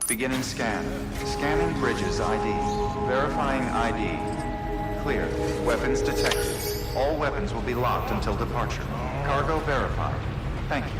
Beginning scan. Scanning bridges ID. Verifying ID. Clear. Weapons detected. All weapons will be locked until departure. Cargo verified. Thank you.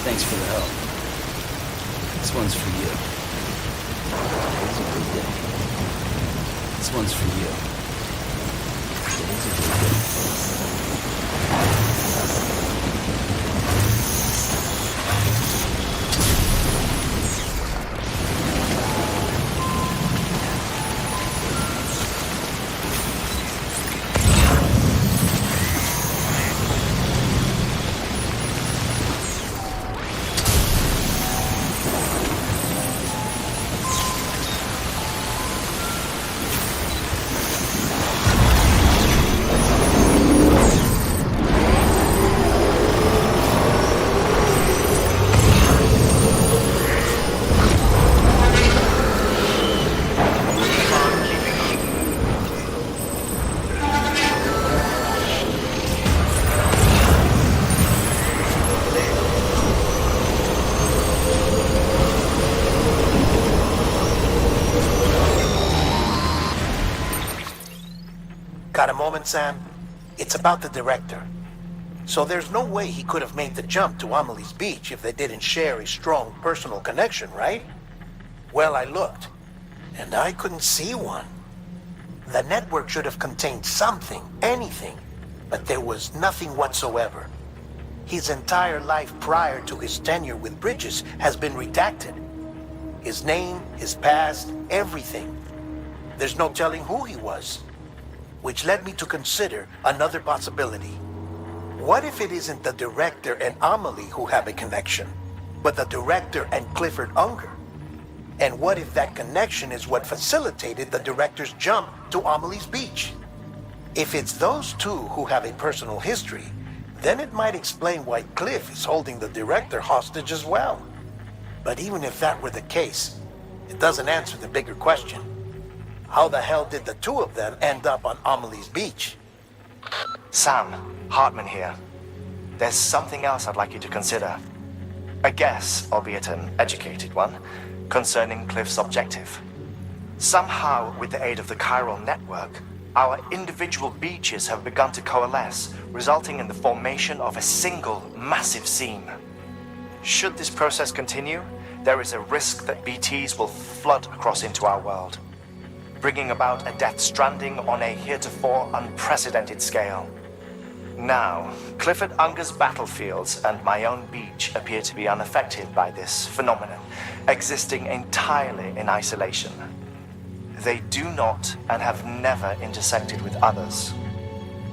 Thanks for the help. This one's for you. Today's a good day. This one's for you. Today's a good day. Got a moment, Sam? It's about the director. So there's no way he could have made the jump to Amelie's beach if they didn't share a strong personal connection, right? Well, I looked, and I couldn't see one. The network should have contained something, anything, but there was nothing whatsoever. His entire life prior to his tenure with Bridges has been redacted. His name, his past, everything. There's no telling who he was. Which led me to consider another possibility. What if it isn't the director and Amelie who have a connection, but the director and Clifford Unger? And what if that connection is what facilitated the director's jump to Amelie's beach? If it's those two who have a personal history, then it might explain why Cliff is holding the director hostage as well. But even if that were the case, it doesn't answer the bigger question. How the hell did the two of them end up on Amelie's beach? Sam, Hartman here. there's something else I'd like you to consider. A guess, albeit an educated one, concerning Cliff's objective. Somehow, with the aid of the chiral network, our individual beaches have begun to coalesce, resulting in the formation of a single massive seam. Should this process continue, there is a risk that BTs will flood across into our world, bringing about a death stranding on a heretofore unprecedented scale. Now, Clifford Unger's battlefields and my own beach appear to be unaffected by this phenomenon, existing entirely in isolation. They do not and have never intersected with others.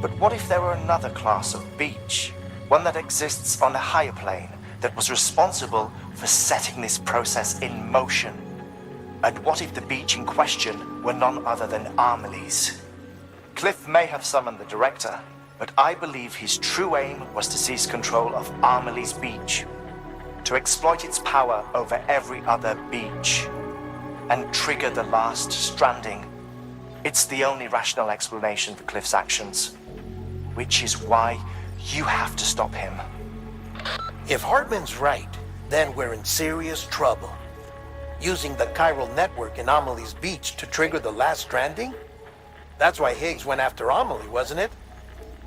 But what if there were another class of beach, one that exists on a higher plane, that was responsible for setting this process in motion? And what if the beach in question were none other than Amelie's? Cliff may have summoned the director, but I believe his true aim was to seize control of Amelie's beach, to exploit its power over every other beach, and trigger the last stranding. It's the only rational explanation for Cliff's actions, which is why you have to stop him. If Hartman's right, then we're in serious trouble. Using the chiral network in Amelie's beach to trigger the last stranding? That's why Higgs went after Amelie, wasn't it?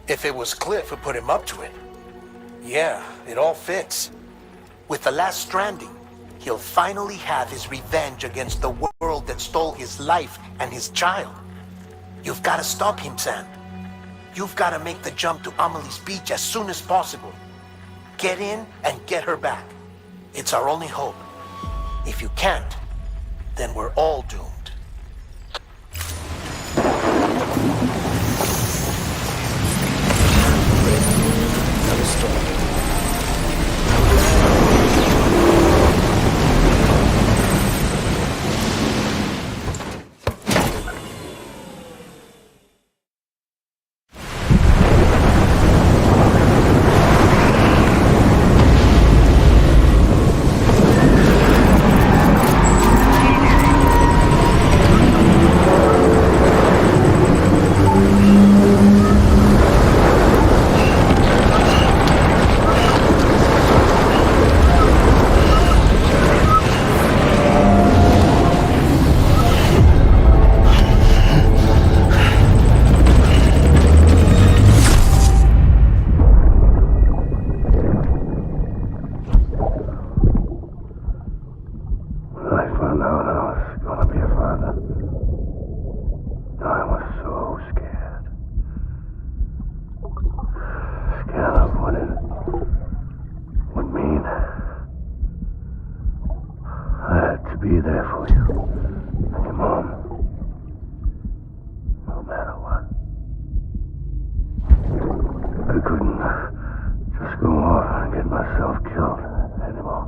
If it was Cliff who put him up to it. Yeah, it all fits. With the last stranding, he'll finally have his revenge against the world that stole his life and his child. You've got to stop him, Sam. You've got to make the jump to Amelie's beach as soon as possible. Get in and get her back. It's our only hope. If you can't, then we're all doomed. Another storm. Be there for you. And your mom. No matter what. I couldn't just go off and get myself killed anymore.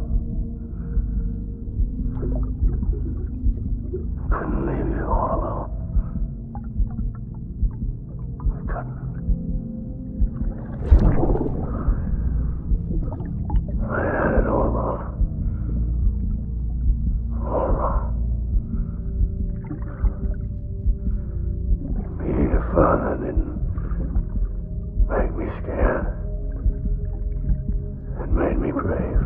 Couldn't leave you all alone. I couldn't. I had it all wrong. All wrong. Being a father didn't make me scared. It made me brave.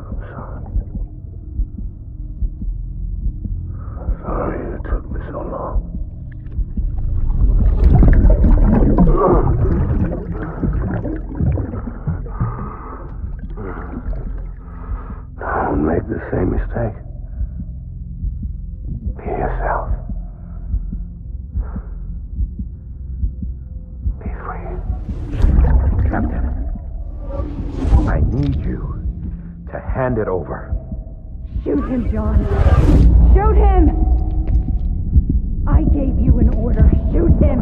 I'm sorry. I'm sorry it took me so long. Don't make the same mistake. Be yourself. Be free. Captain, I need you to hand it over. Shoot him, John. Shoot him! I gave you an order. Shoot him!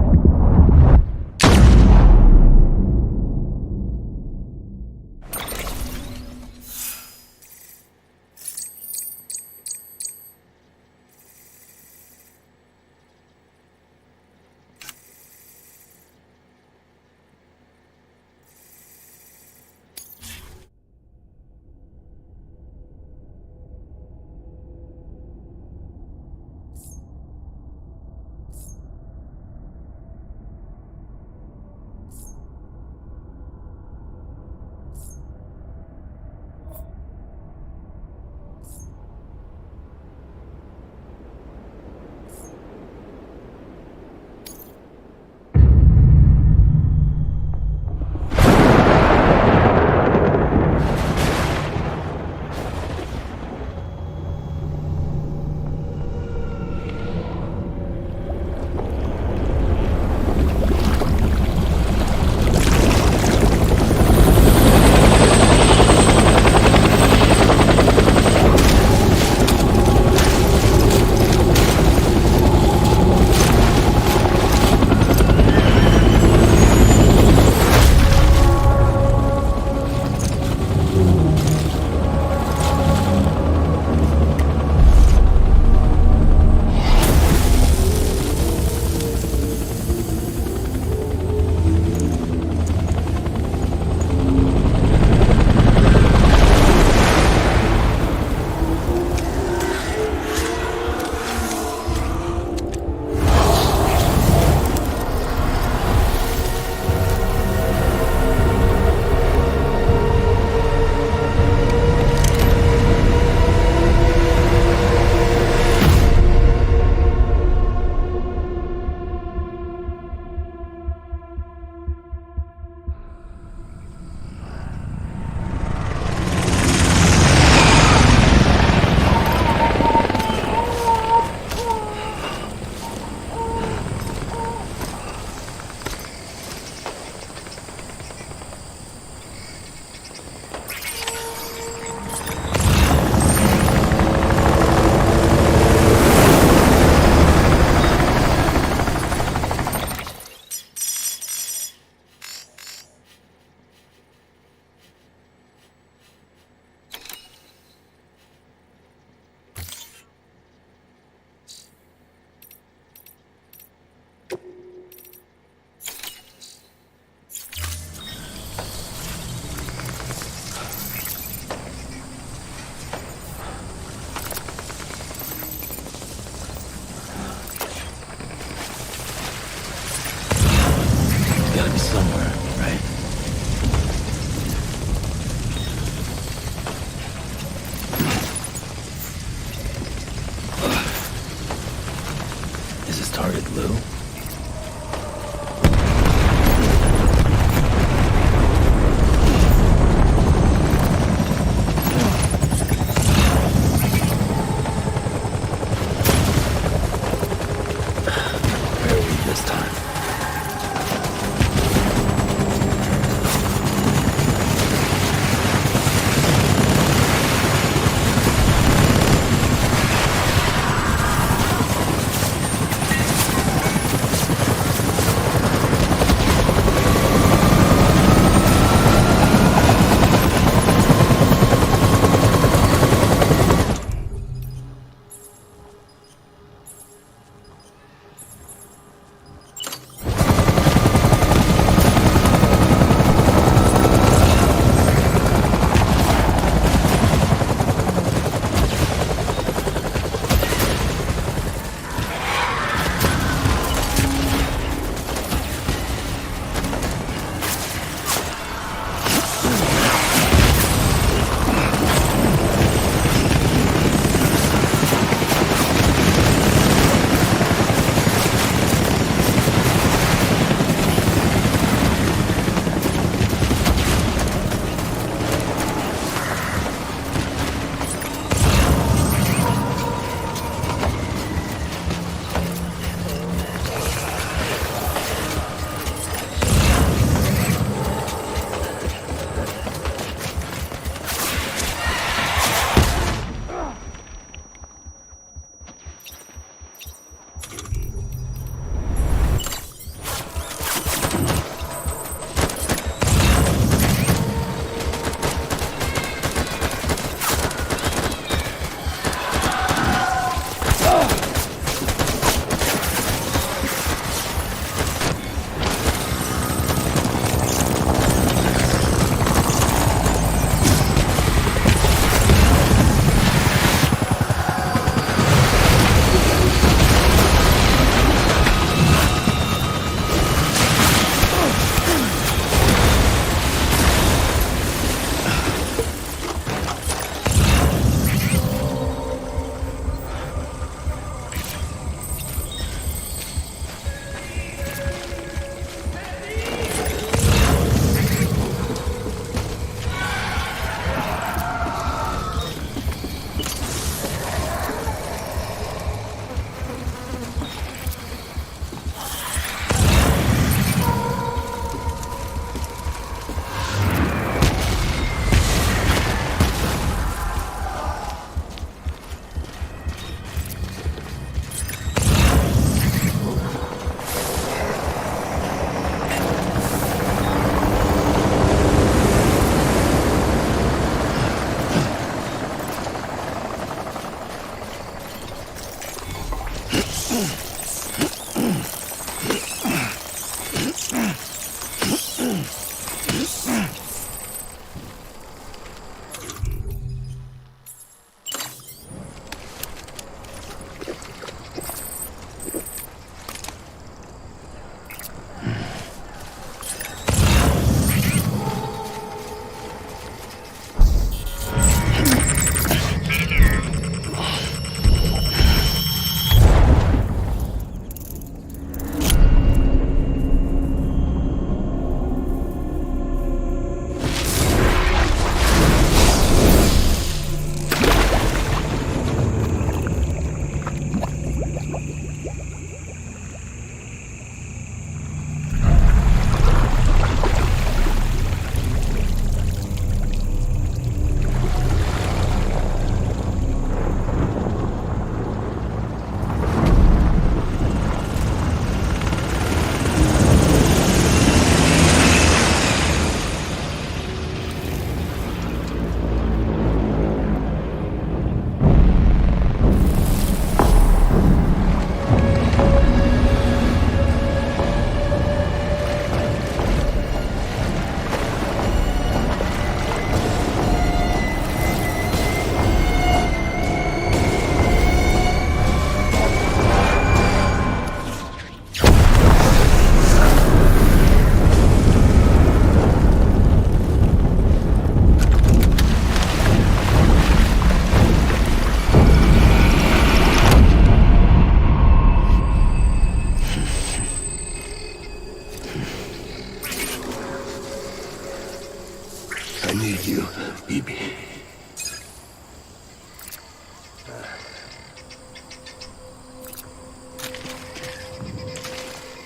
need you, baby.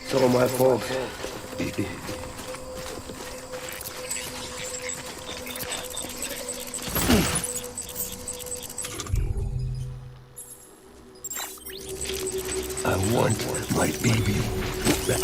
It's all my fault, baby. I want my baby back.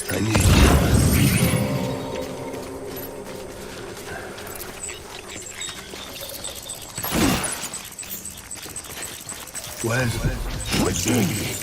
I need you. Where's my baby?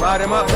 Light him up.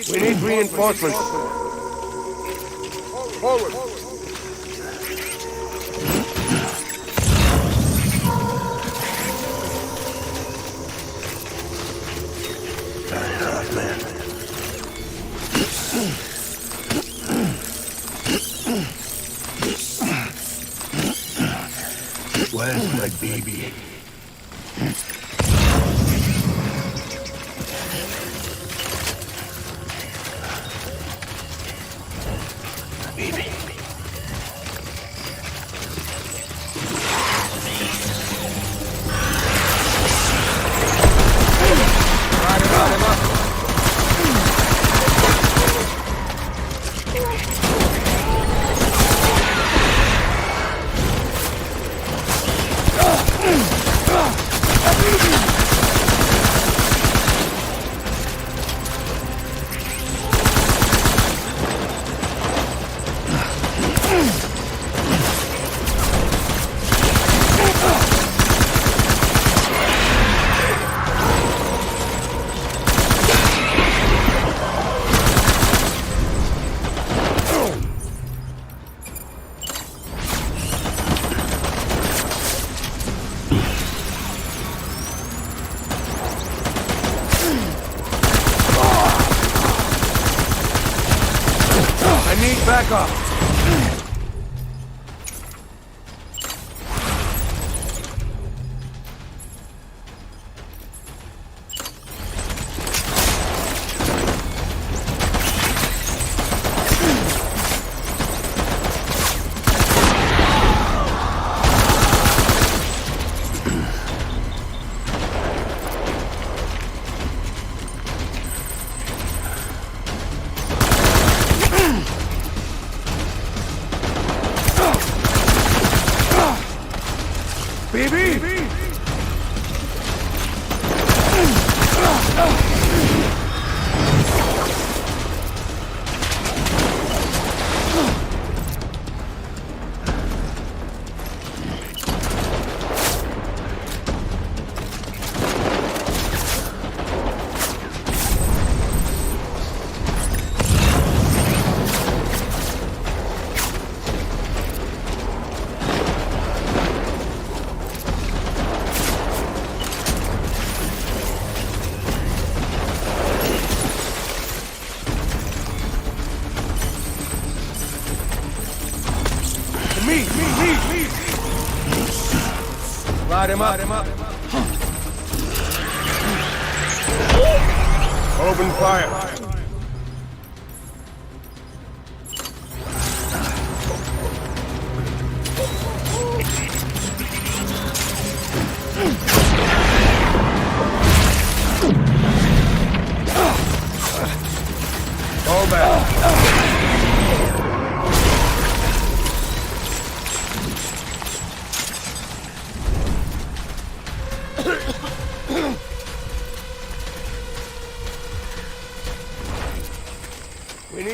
need reinforcements. Forward. Man. Where's my baby? Baby. Ride him up. Back up. Light him up. Open fire. Fall back.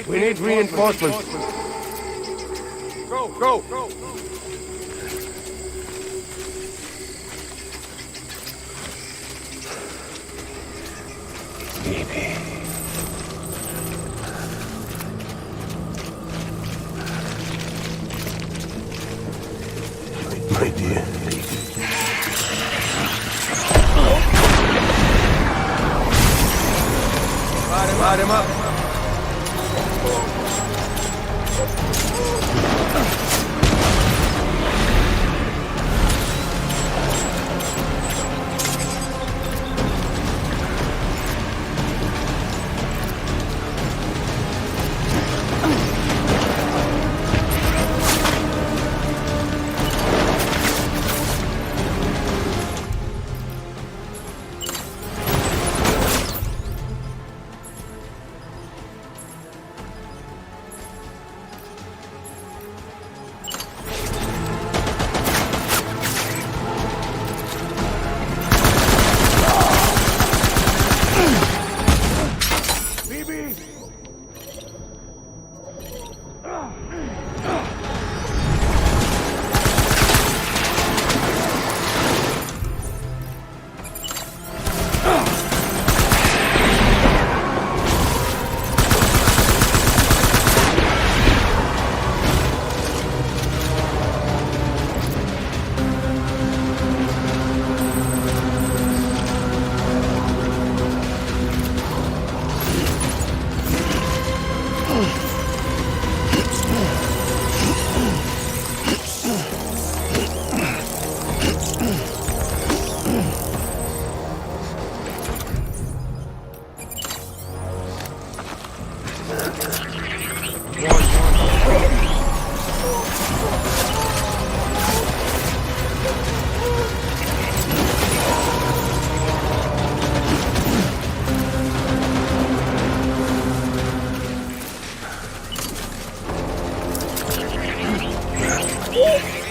We need reinforcements. Go. Baby. My dear baby. Light him up.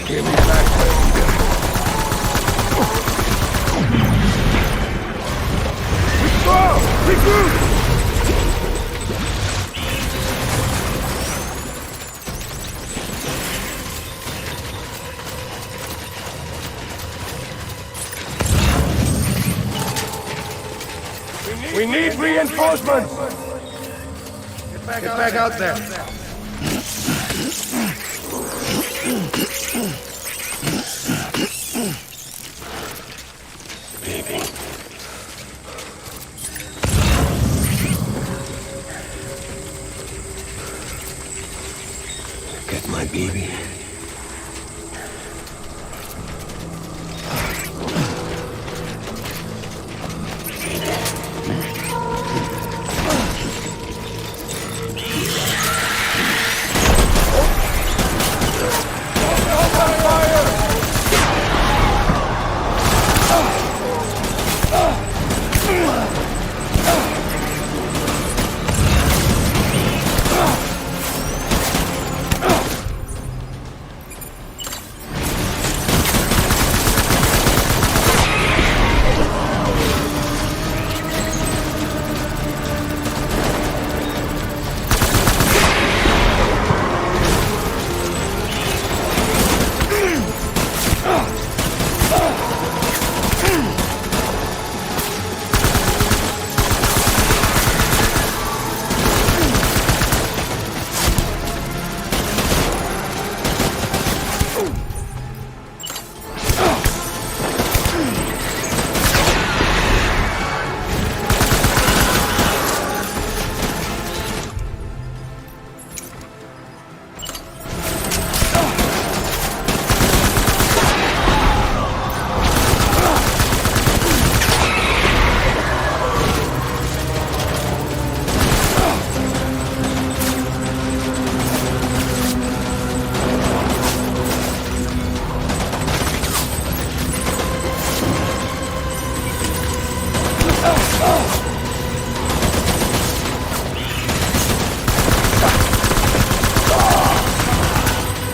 Give me an axe. Whoa! Regroup! We need reinforcements! Get back out there. Baby. Get my baby.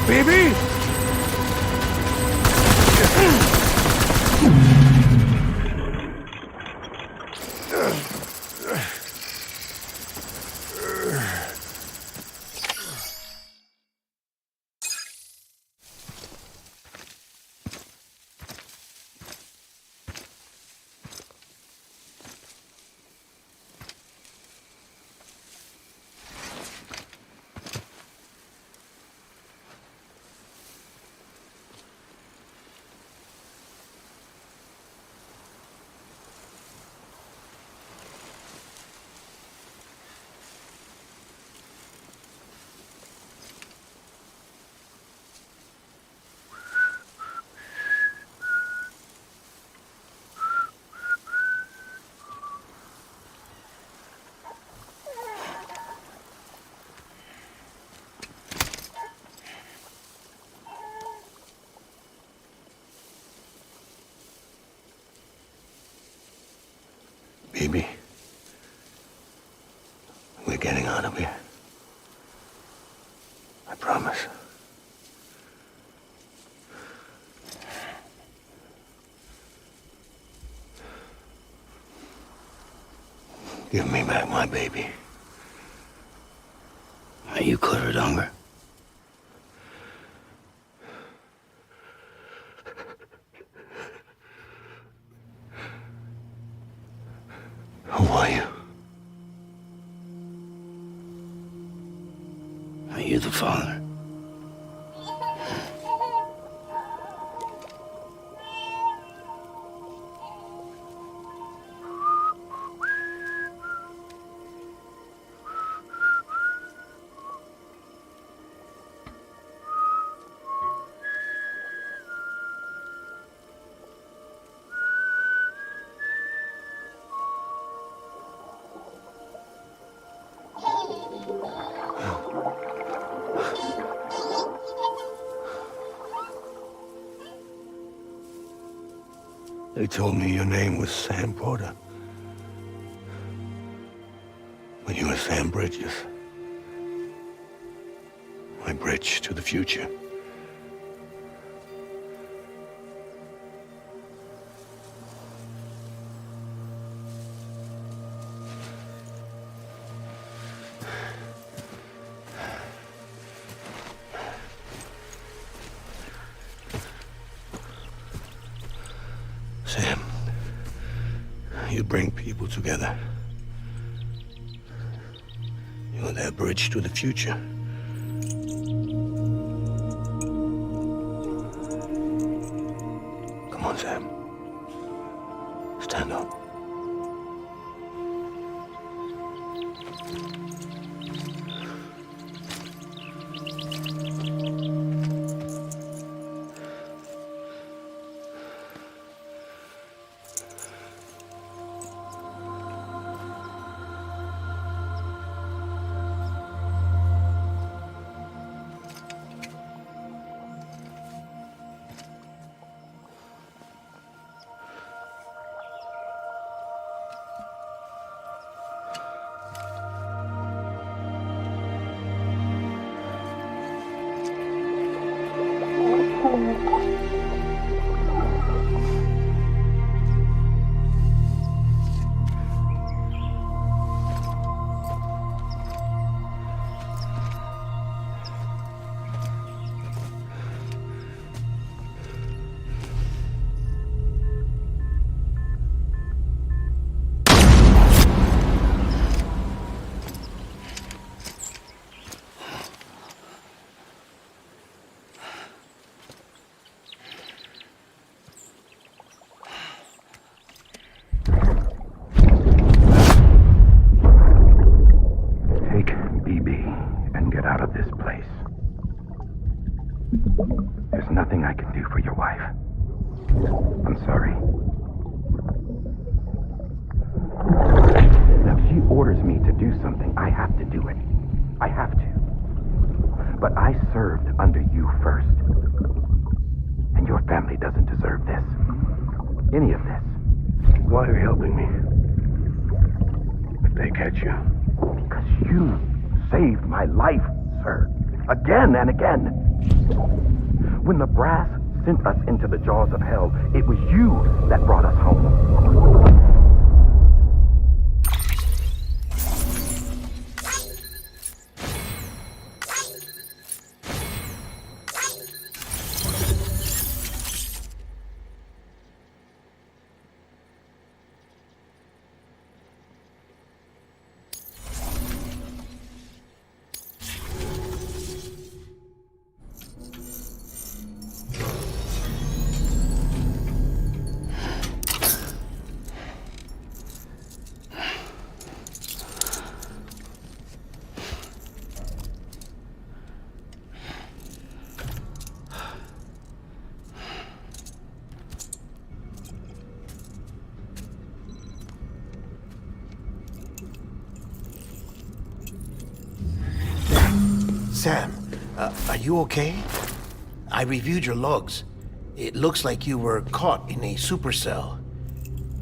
Baby? Baby, we're getting out of here. I promise. Give me back my baby. Are you cleared, hunger? Who are you? Are you the father? They told me your name was Sam Porter. But you were Sam Bridges. My bridge to the future. Sam, you bring people together. You're their bridge to the future. Come on, Sam. Stand up. Nothing I can do for your wife. I'm sorry. Now, if she orders me to do something, I have to do it. I have to. But I served under you first. And your family doesn't deserve this. Any of this. Why are you helping me? If they catch you. Because you saved my life, sir. Again and again. When the brass sent us into the jaws of hell, it was you that brought us home. Sam, are you okay? I reviewed your logs. It looks like you were caught in a supercell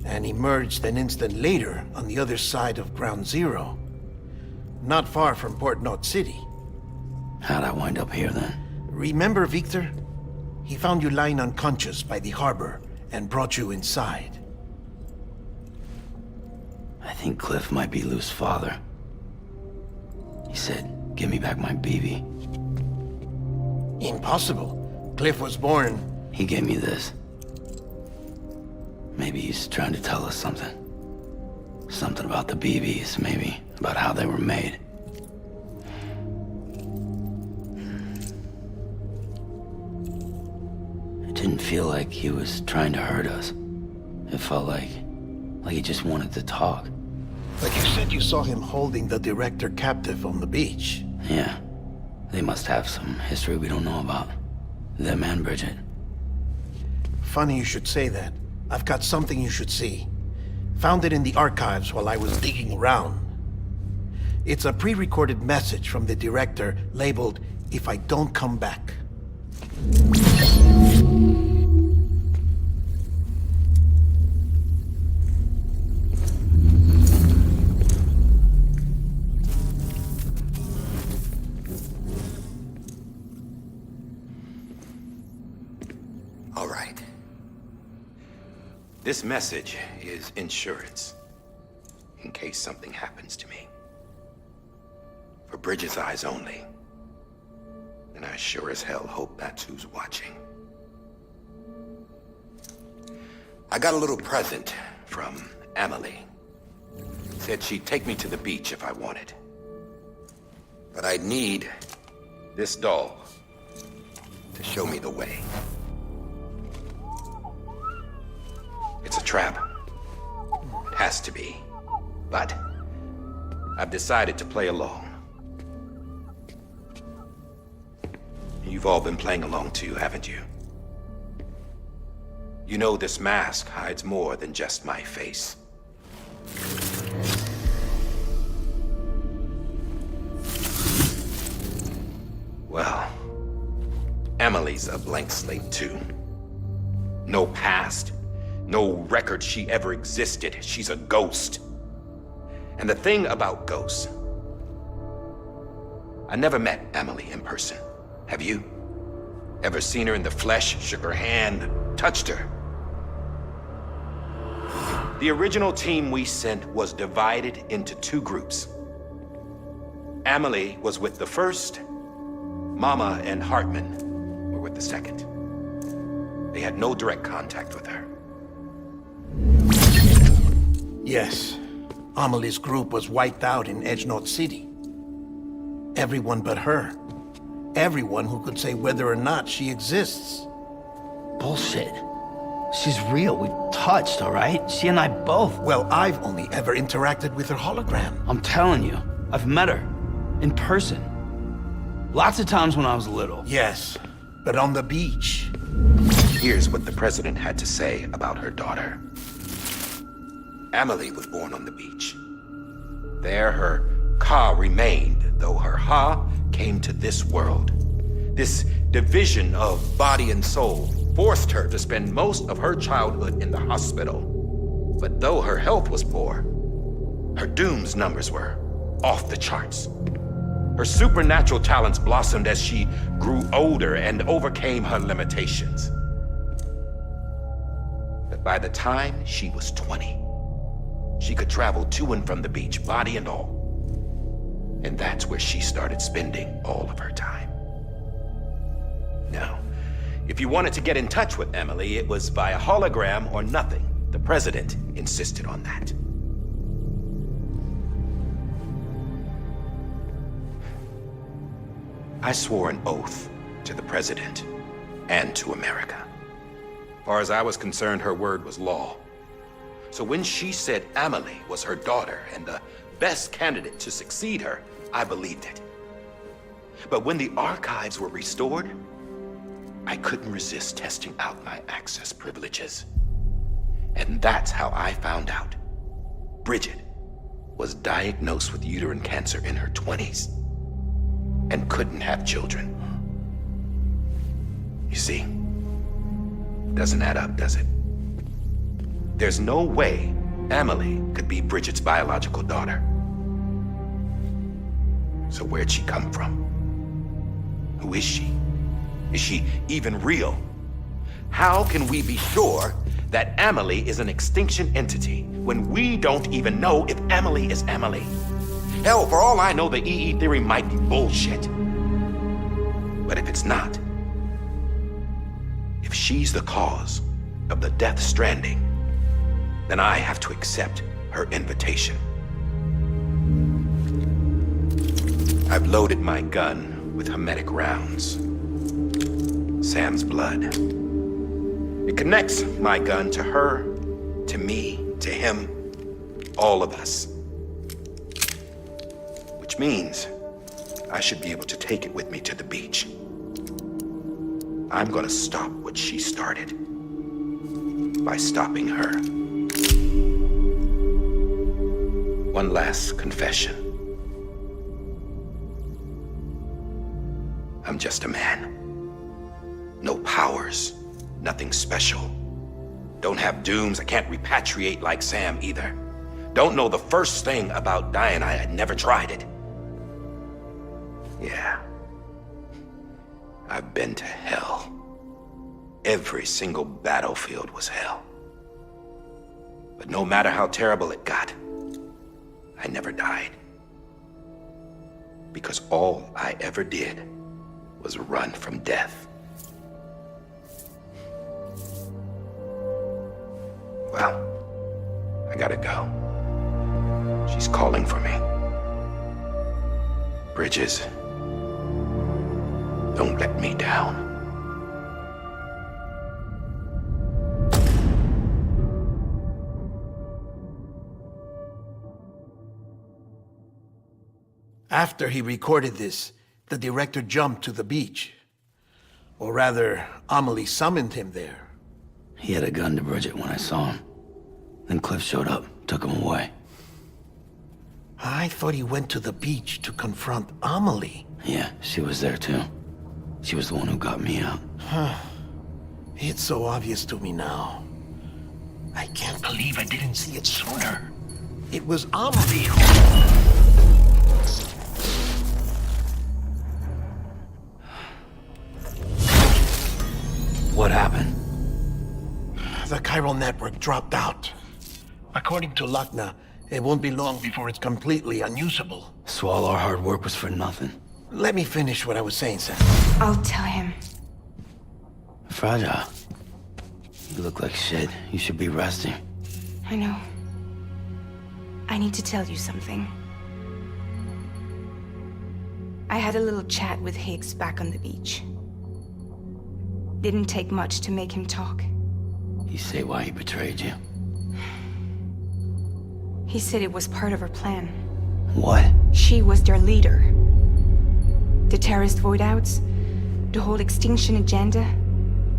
and emerged an instant later on the other side of Ground Zero. Not far from Port Knot City. How'd I wind up here then? Remember Victor? He found you lying unconscious by the harbor and brought you inside. I think Cliff might be Lou's father. He said, "Give me back my BB." Impossible. Cliff was born... He gave me this. Maybe he's trying to tell us something. Something about the BBs, maybe. About how they were made. It didn't feel like he was trying to hurt us. It felt like he just wanted to talk. But you said you saw him holding the director captive on the beach. Yeah. They must have some history we don't know about. Them and Bridget. Funny you should say that. I've got something you should see. Found it in the archives while I was digging around. It's a pre-recorded message from the director labeled, "If I don't come back." This message is insurance, in case something happens to me. For Bridget's eyes only. And I sure as hell hope that's who's watching. I got a little present from Emily. Said she'd take me to the beach if I wanted. But I'd need this doll to show me the way. It's a trap. It has to be. But I've decided to play along. You've all been playing along too, haven't you? You know this mask hides more than just my face. Well, Emily's a blank slate too. No past, no record she ever existed. She's a ghost. And the thing about ghosts, I never met Emily in person. Have you? Ever seen her in the flesh, shook her hand, touched her? The original team we sent was divided into two groups. Emily was with the first, Mama and Hartman were with the second. They had no direct contact with her. Yes. Amelie's group was wiped out in Edgenorth City. Everyone but her. Everyone who could say whether or not she exists. Bullshit. She's real. We've touched, all right? She and I both. Well, I've only ever interacted with her hologram. I'm telling you, I've met her. In person. Lots of times when I was little. Yes, but on the beach. Here's what the president had to say about her daughter. Emily was born on the beach. There her ka remained, though her ha came to this world. This division of body and soul forced her to spend most of her childhood in the hospital. But though her health was poor, her dooms numbers were off the charts. Her supernatural talents blossomed as she grew older and overcame her limitations. But by the time she was 20, she could travel to and from the beach, body and all. And that's where she started spending all of her time. Now, if you wanted to get in touch with Emily, it was via hologram or nothing. The president insisted on that. I swore an oath to the president and to America. As far as I was concerned, her word was law. So when she said Emily was her daughter and the best candidate to succeed her, I believed it. But when the archives were restored, I couldn't resist testing out my access privileges. And that's how I found out Bridget was diagnosed with uterine cancer in her 20s and couldn't have children. You see, doesn't add up, does it? There's no way Emily could be Bridget's biological daughter. So where'd she come from? Who is she? Is she even real? How can we be sure that Emily is an extinction entity when we don't even know if Emily is Emily? Hell, for all I know, the EE theory might be bullshit. But if it's not, if she's the cause of the death stranding, then I have to accept her invitation. I've loaded my gun with hermetic rounds. Sam's blood. It connects my gun to her, to me, to him, all of us. Which means I should be able to take it with me to the beach. I'm gonna stop what she started by stopping her. One last confession. I'm just a man. No powers, nothing special. Don't have dooms, I can't repatriate like Sam either. Don't know the first thing about dying, I had never tried it. Yeah. I've been to hell. Every single battlefield was hell. But no matter how terrible it got, I never died. Because all I ever did was run from death. Well, I gotta go. She's calling for me. Bridges, don't let me down. After he recorded this, the director jumped to the beach. Or rather, Amelie summoned him there. He had a gun to Bridget when I saw him. Then Cliff showed up, took him away. I thought he went to the beach to confront Amelie. Yeah, she was there too. She was the one who got me out. It's so obvious to me now. I can't believe I didn't see it sooner. It was Amelie who... What happened? The chiral network dropped out. According to Luckna, it won't be long before it's completely unusable. So all our hard work was for nothing. Let me finish what I was saying, Sam. I'll tell him. Fragile. You look like shit. You should be resting. I know. I need to tell you something. I had a little chat with Higgs back on the beach. Didn't take much to make him talk. You say why he betrayed you? He said it was part of her plan. What? She was their leader. The terrorist voidouts, the whole extinction agenda,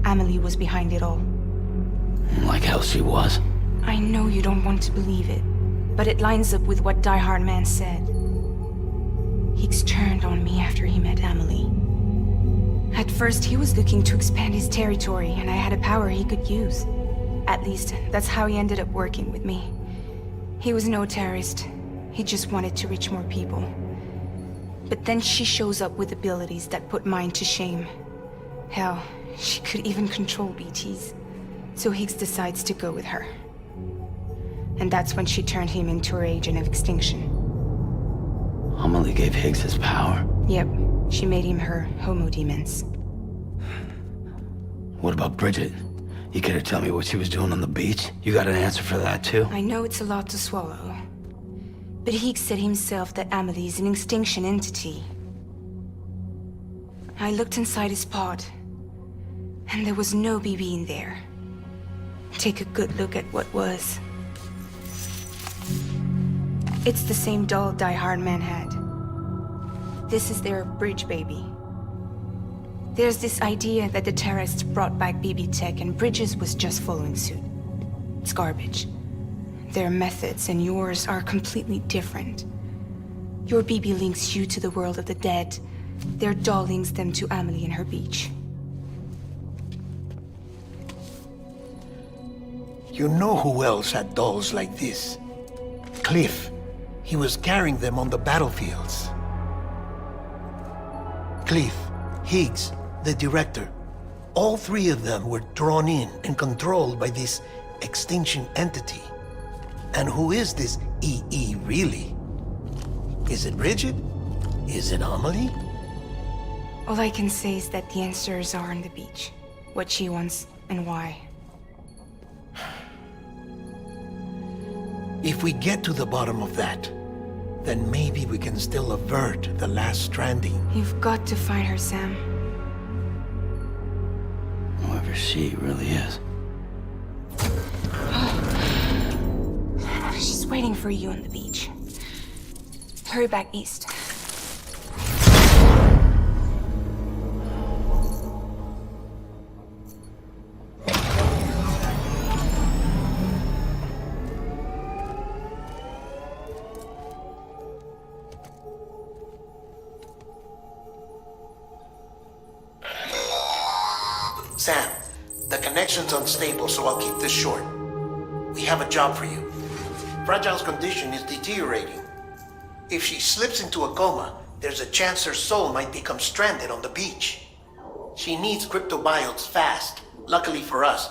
Amelie was behind it all. Like hell she was. I know you don't want to believe it, but it lines up with what Die Hard Man said. Higgs turned on me after he met Amelie. At first, he was looking to expand his territory, and I had a power he could use. At least, that's how he ended up working with me. He was no terrorist. He just wanted to reach more people. But then she shows up with abilities that put mine to shame. Hell, she could even control BTs. So Higgs decides to go with her. And that's when she turned him into her agent of extinction. Amelie gave Higgs his power. Yep, she made him her homo demons. What about Bridget? You care to tell me what she was doing on the beach? You got an answer for that too? I know it's a lot to swallow. But Higgs said himself that Amelie is an extinction entity. I looked inside his pod, and there was no BB in there. Take a good look at what was. It's the same doll Die Hard Man had. This is their bridge baby. There's this idea that the terrorists brought back BB tech and Bridges was just following suit. It's garbage. Their methods and yours are completely different. Your BB links you to the world of the dead. Their doll links them to Amelie and her beach. You know who else had dolls like this? Cliff. He was carrying them on the battlefields. Cliff, Higgs, the director. All three of them were drawn in and controlled by this extinction entity. And who is this EE really? Is it Bridget? Is it Amelie? All I can say is that the answers are on the beach. What she wants and why. If we get to the bottom of that, then maybe we can still avert the last stranding. You've got to find her, Sam. Whoever she really is. She's waiting for you on the beach. Hurry back east. Sam, the connection's unstable, so I'll keep this short. We have a job for you. Fragile's condition is deteriorating. If she slips into a coma, there's a chance her soul might become stranded on the beach. She needs cryptobiotes fast. Luckily for us,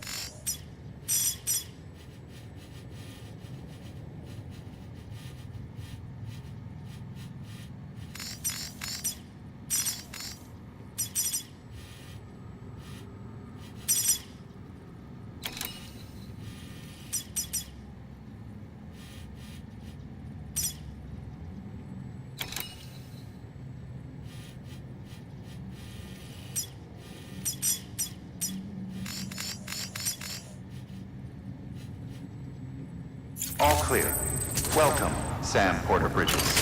clear. Welcome, Sam Porter Bridges.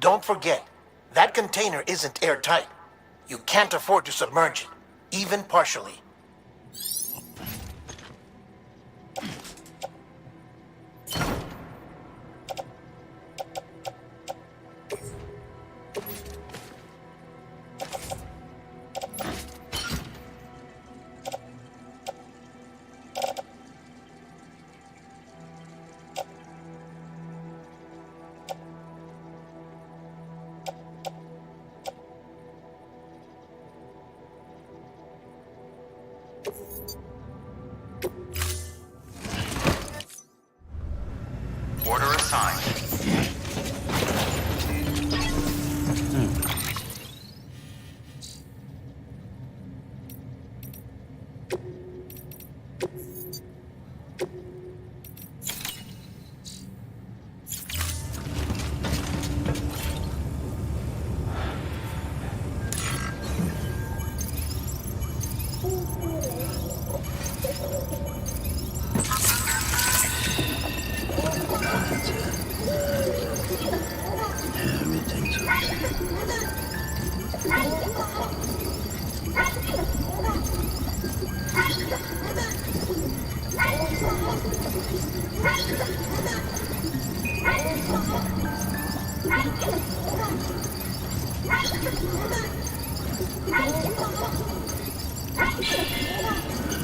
don't forget, that container isn't airtight. You can't afford to submerge it, even partially. Order assigned.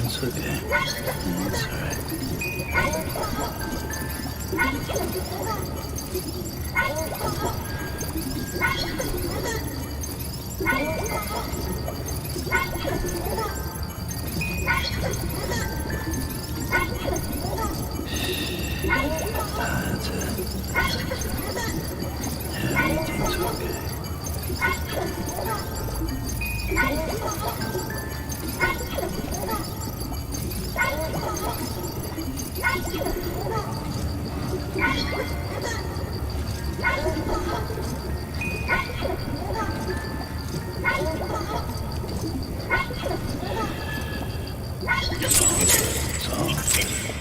It's okay. It's alright. That's it. Everything's okay.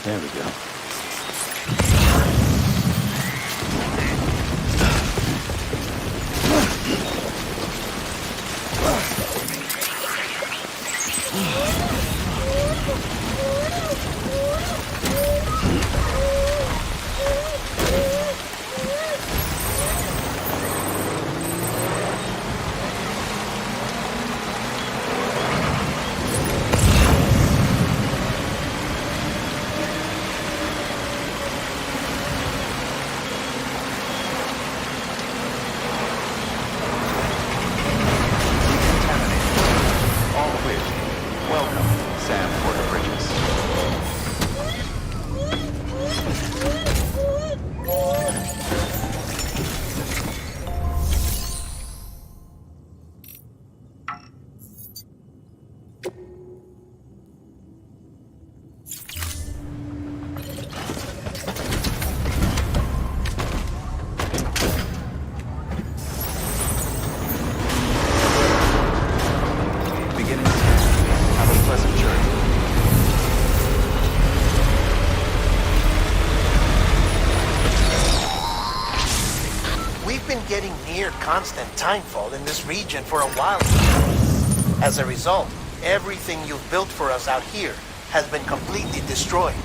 There we go. Getting near constant timefall in this region for a while. As a result, everything you've built for us out here has been completely destroyed.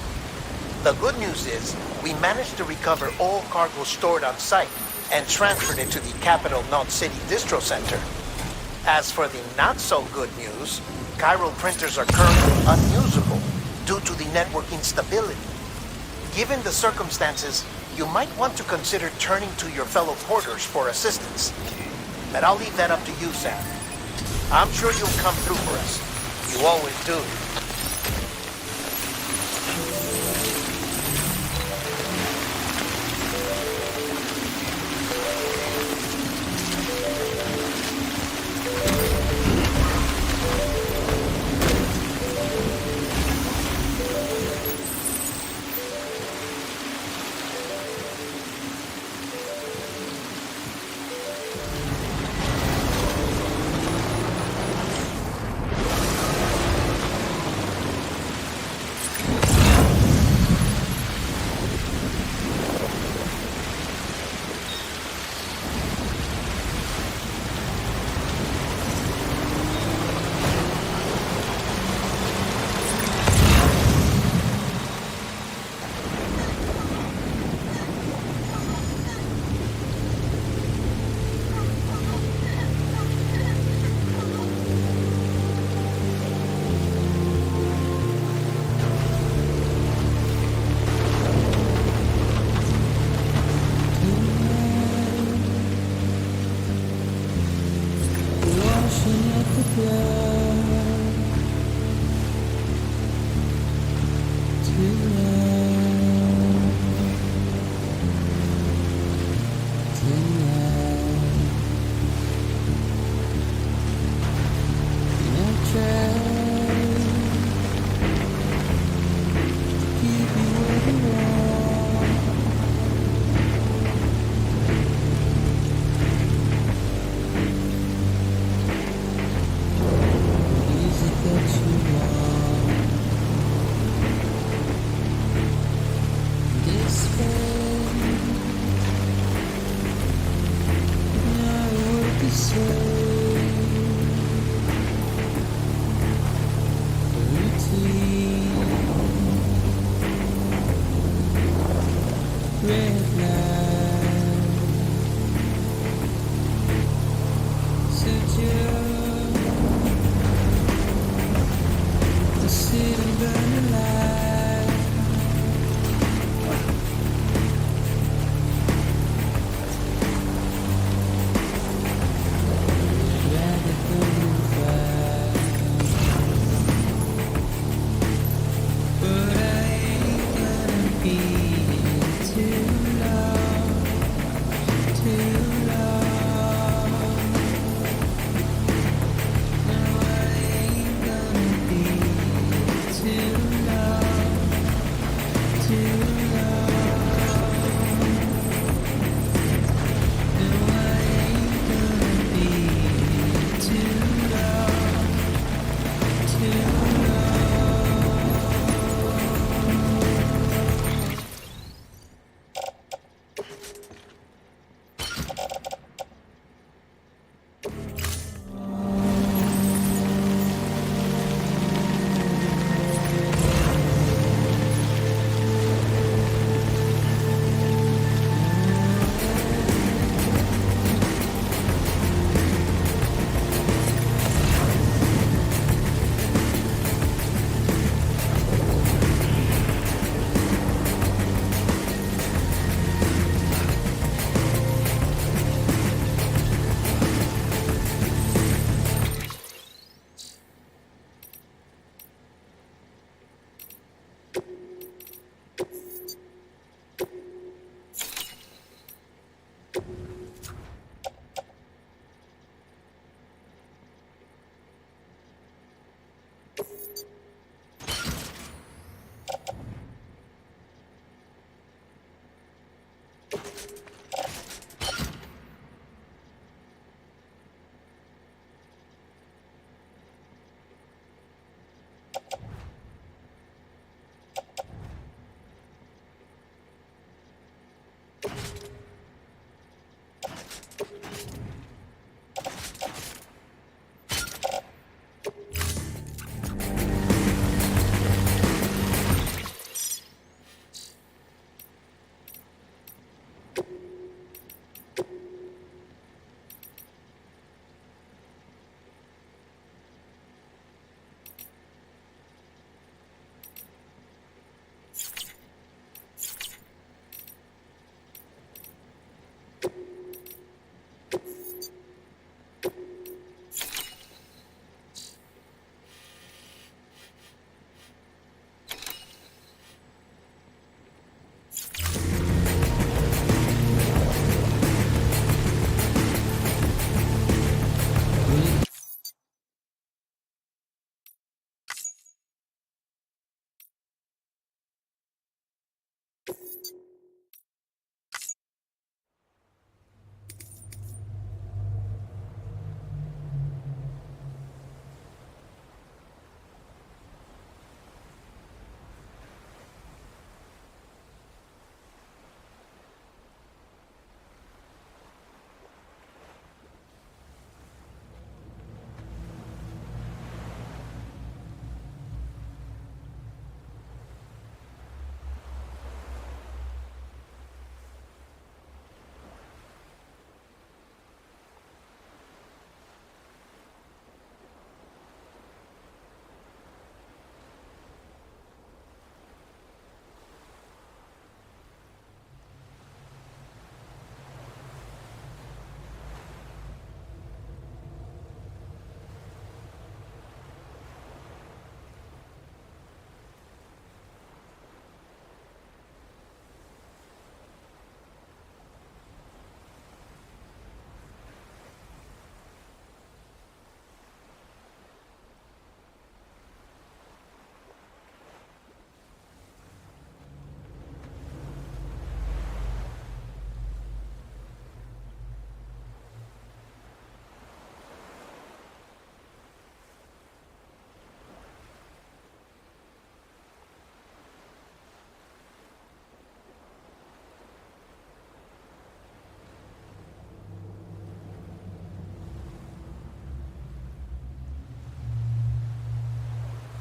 The good news is, we managed to recover all cargo stored on site and transferred it to the Capital Knot City Distro Center. As for the not-so-good news, chiral printers are currently unusable due to the network instability. Given the circumstances, you might want to consider turning to your fellow porters for assistance. But I'll leave that up to you, Sam. I'm sure you'll come through for us. You always do. Sit and burn alive.